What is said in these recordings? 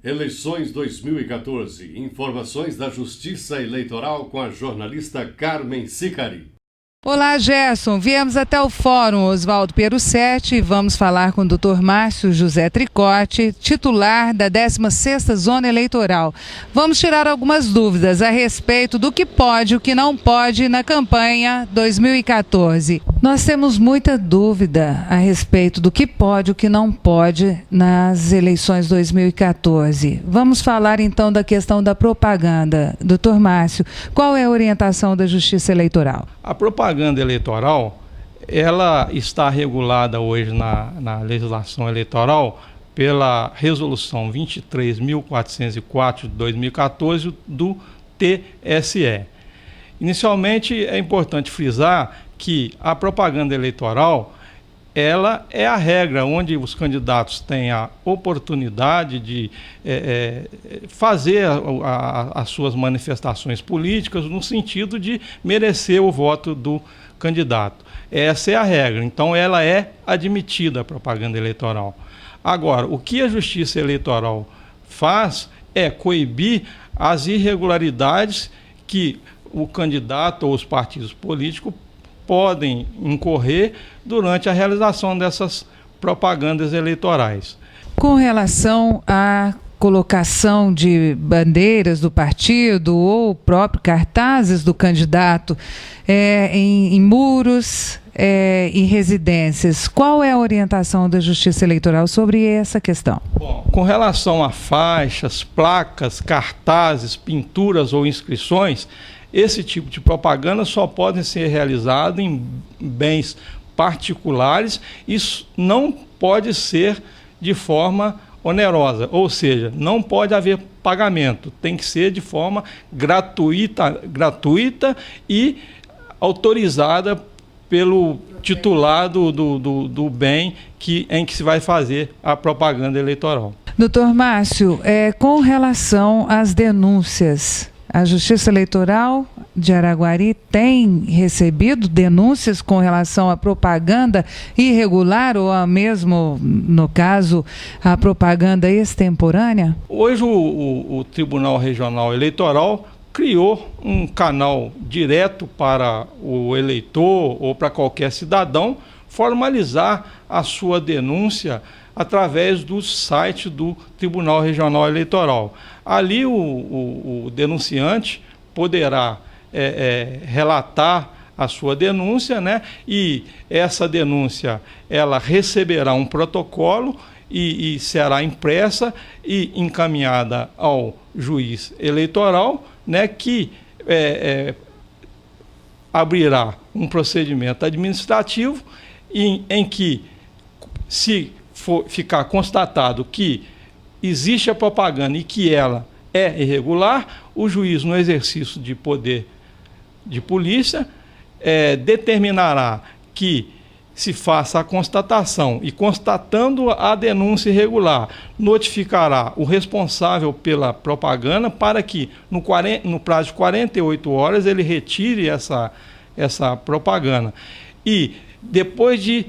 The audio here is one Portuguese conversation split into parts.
Eleições 2014. Informações da Justiça Eleitoral com a jornalista Carmen Sicari. Olá, Gerson. Viemos até o Fórum Oswaldo Peruccetti e vamos falar com o Dr. Márcio José Tricotti, titular da 16ª Zona Eleitoral. Vamos tirar algumas dúvidas a respeito do que pode e o que não pode na campanha 2014. Nós temos muita dúvida a respeito do que pode e o que não pode nas eleições 2014. Vamos falar então da questão da propaganda. Dr. Márcio, qual é a orientação da Justiça Eleitoral? A propaganda eleitoral, ela está regulada hoje na legislação eleitoral pela Resolução 23.404 de 2014 do TSE. Inicialmente, é importante frisar que a propaganda eleitoral, ela é a regra onde os candidatos têm a oportunidade de fazer as suas manifestações políticas no sentido de merecer o voto do candidato. Essa é a regra. Então, ela é admitida, a propaganda eleitoral. Agora, o que a Justiça Eleitoral faz é coibir as irregularidades que o candidato ou os partidos políticos podem incorrer durante a realização dessas propagandas eleitorais. Com relação à colocação de bandeiras do partido ou próprio cartazes do candidato em muros e residências, qual é a orientação da Justiça Eleitoral sobre essa questão? Bom, com relação a faixas, placas, cartazes, pinturas ou inscrições, esse tipo de propaganda só pode ser realizado em bens particulares e não pode ser de forma onerosa, ou seja, não pode haver pagamento, tem que ser de forma gratuita e autorizada pelo titular do bem em que se vai fazer a propaganda eleitoral. Doutor Márcio, com relação às denúncias, a Justiça Eleitoral de Araguari tem recebido denúncias com relação à propaganda irregular ou mesmo, no caso, a propaganda extemporânea? Hoje o Tribunal Regional Eleitoral criou um canal direto para o eleitor ou para qualquer cidadão formalizar a sua denúncia através do site do Tribunal Regional Eleitoral. Ali o denunciante poderá relatar a sua denúncia, né? E essa denúncia ela receberá um protocolo e será impressa e encaminhada ao juiz eleitoral, né? Que abrirá um procedimento administrativo em que, se ficar constatado que existe a propaganda e que ela é irregular, o juiz, no exercício de poder de polícia, determinará que se faça a constatação e, constatando a denúncia irregular, notificará o responsável pela propaganda para que, no prazo de 48 horas, ele retire essa propaganda. E, depois de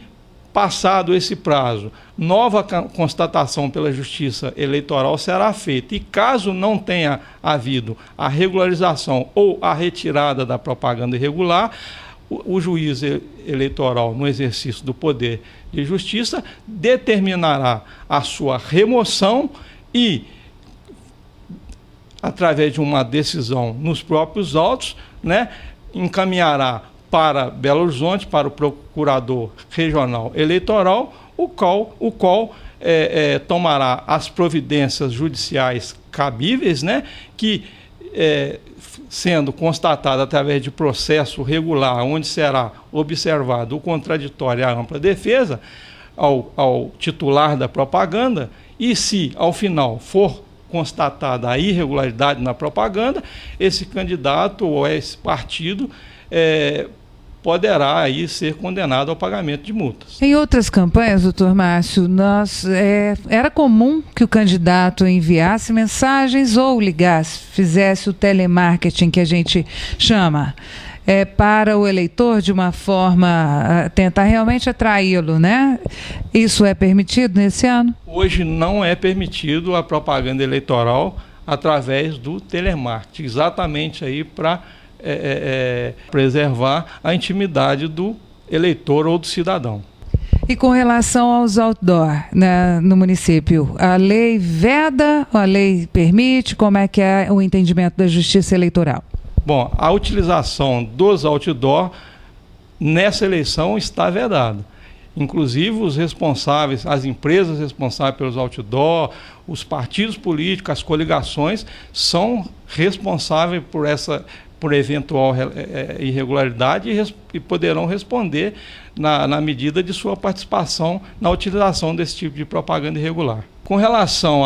passado esse prazo, nova constatação pela Justiça Eleitoral será feita. E caso não tenha havido a regularização ou a retirada da propaganda irregular, o juiz eleitoral, no exercício do poder de justiça, determinará a sua remoção e, através de uma decisão nos próprios autos, né, encaminhará para Belo Horizonte, para o Procurador Regional Eleitoral, o qual tomará as providências judiciais cabíveis, né, que, sendo constatado através de processo regular, onde será observado o contraditório e a ampla defesa ao titular da propaganda, e se, ao final, for constatada a irregularidade na propaganda, esse candidato ou esse partido poderá aí ser condenado ao pagamento de multas. Em outras campanhas, doutor Márcio, era comum que o candidato enviasse mensagens ou ligasse, fizesse o telemarketing que a gente chama. para o eleitor de uma forma a tentar realmente atraí-lo, né? Isso é permitido nesse ano? Hoje não é permitido a propaganda eleitoral através do telemarketing, exatamente aí para preservar a intimidade do eleitor ou do cidadão. E com relação aos outdoor, né, no município, a lei veda, a lei permite? Como é que é o entendimento da Justiça Eleitoral? Bom, a utilização dos outdoor nessa eleição está vedada. Inclusive os responsáveis, as empresas responsáveis pelos outdoor, os partidos políticos, as coligações, são responsáveis por eventual irregularidade e poderão responder na medida de sua participação na utilização desse tipo de propaganda irregular. Com relação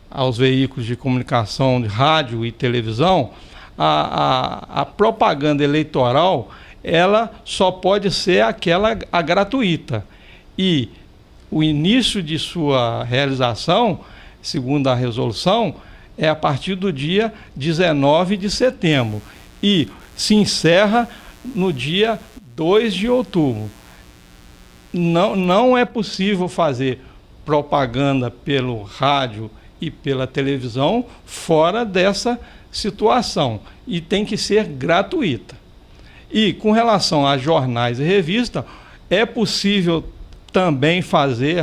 aos veículos de comunicação, de rádio e televisão, a propaganda eleitoral ela só pode ser a gratuita. E o início de sua realização, segundo a resolução, é a partir do dia 19 de setembro e se encerra no dia 2 de outubro. Não é possível fazer propaganda pelo rádio e pela televisão fora dessa situação e tem que ser gratuita. E com relação a jornais e revistas, é possível também fazer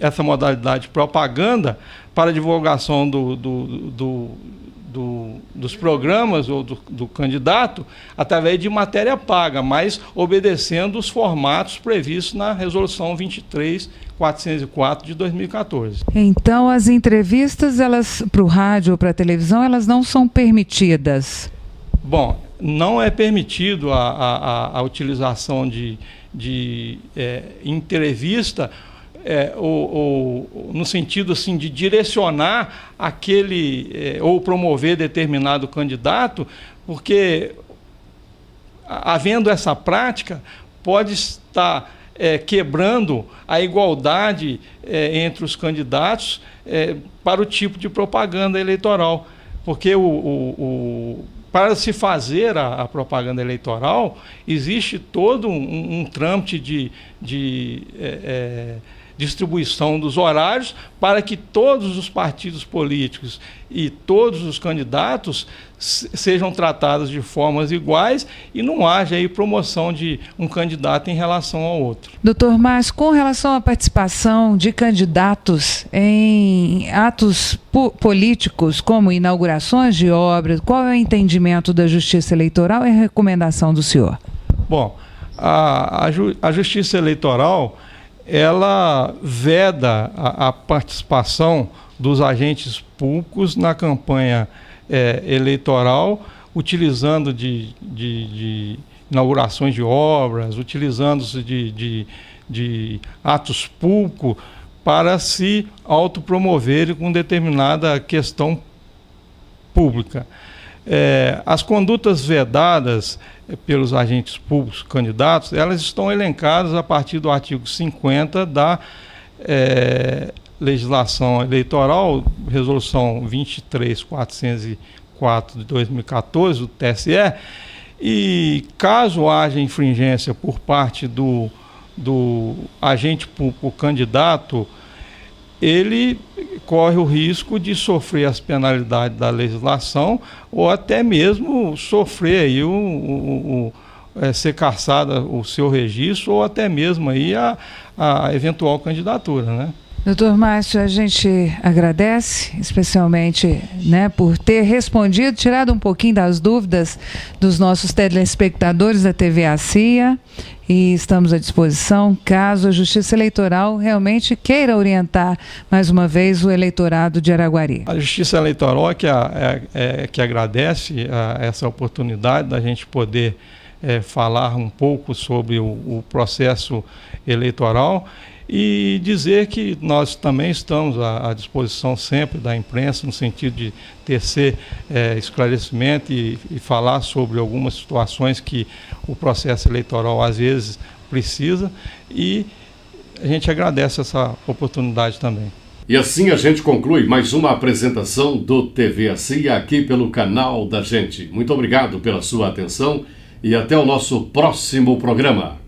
essa modalidade de propaganda para divulgação dos programas ou do candidato através de matéria paga, mas obedecendo os formatos previstos na Resolução 23.404 de 2014. Então, as entrevistas, elas para o rádio ou para a televisão, elas não são permitidas? Bom, não é permitido a utilização de entrevista no sentido assim, de direcionar aquele ou promover determinado candidato, porque havendo essa prática pode estar quebrando a igualdade entre os candidatos para o tipo de propaganda eleitoral, porque para se fazer a propaganda eleitoral, existe todo um trâmite de distribuição dos horários para que todos os partidos políticos e todos os candidatos sejam tratados de formas iguais e não haja aí promoção de um candidato em relação ao outro. Doutor Márcio, com relação à participação de candidatos em atos políticos, como inaugurações de obras, qual é o entendimento da Justiça Eleitoral e a recomendação do senhor? Bom, a Justiça Eleitoral ela veda a participação dos agentes públicos na campanha eleitoral, utilizando de inaugurações de obras, utilizando-se de atos públicos para se autopromoverem com determinada questão pública. As condutas vedadas pelos agentes públicos candidatos, elas estão elencadas a partir do artigo 50 da legislação eleitoral, resolução 23.404 de 2014, do TSE, e caso haja infringência por parte do agente público candidato, ele corre o risco de sofrer as penalidades da legislação ou até mesmo sofrer aí ser cassada o seu registro ou até mesmo aí a eventual candidatura, né? Doutor Márcio, a gente agradece especialmente, né, por ter respondido, tirado um pouquinho das dúvidas dos nossos telespectadores da TV ACIA, e estamos à disposição caso a Justiça Eleitoral realmente queira orientar mais uma vez o eleitorado de Araguari. A Justiça Eleitoral que agradece essa oportunidade da gente poder falar um pouco sobre o processo eleitoral e dizer que nós também estamos à disposição sempre da imprensa, no sentido de tecer esclarecimento e falar sobre algumas situações que o processo eleitoral às vezes precisa, e a gente agradece essa oportunidade também. E assim a gente conclui mais uma apresentação do TV Assia aqui pelo canal da gente. Muito obrigado pela sua atenção e até o nosso próximo programa.